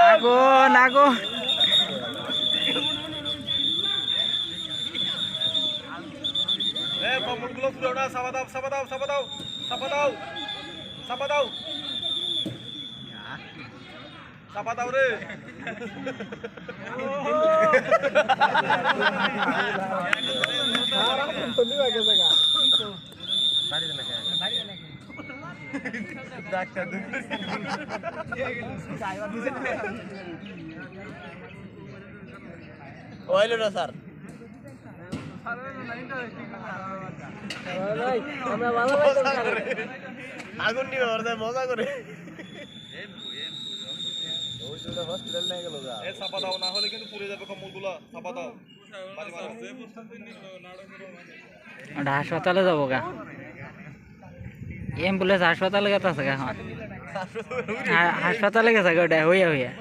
আগুন আগুন কমলগুলো ফুলো না সাবা দাও সাবা দাও সাবা দাও সাবা দাও সাবা দাও সাবা দাও রে ডাক্তার ওইল না স্যার আগুন নিয়ে মজা করে চাপা দাও না হলে কিন্তু পুড়ে যাবে কম্বলগুলো চাপা দাও হাসপাতালে যাবো গা অ্যাম্বুলেন্স হাসপাতালে গেছে এখন হাসপাতালে গেছে ওটা হইয়া হইয়া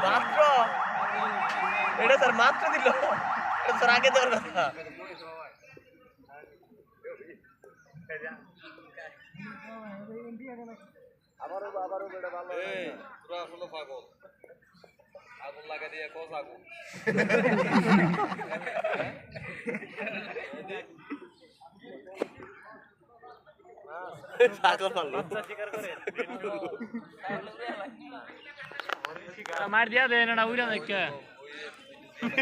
মাত্র এটা স্যার মাত্র দিল এটা স্যার আগে দেওয়ার কথা আবারও বেটা ভালো তোরা আসলে পাগল আগুন লাগা দিয়ে কোস আগুন পাগল পারলো স্বীকার করে মার দিয়া দেন না উইরা দেখে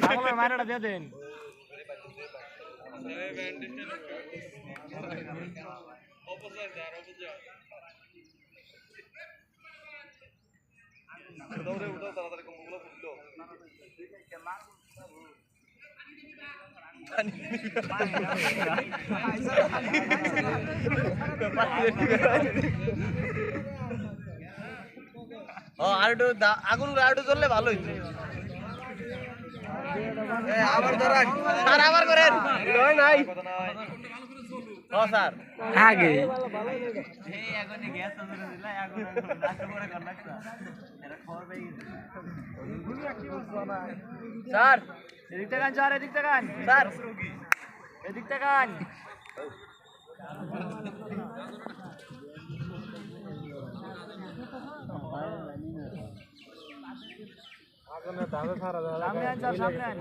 পাগলের মারটা দিয়া দেন দৌড়ে উঠাও তাড়াতাড়ি কম্বলগুলো ফুটলো আগুন আরো জ্বললে ভালো হইতো আবার ধরান স্যার আবার করেন নাই ও স্যার আগে এই আগুনে গ্যাস ধরে দিলা আগুন নাচ করে কর লাগতা এরা খবর পেয়ে গেছে স্যার এদিক থেকে স্যার এদিক থেকে স্যার এদিক থেকে সামনে আন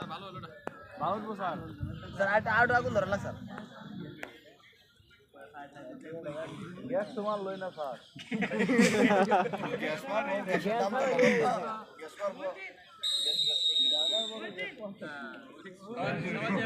ভালো স্যার স্যার আট আগুন ধরা লাগ স্যার গ্যাস তোমার লই না স্যার গ্যাস মারবো দাম তো গ্যাস মারবো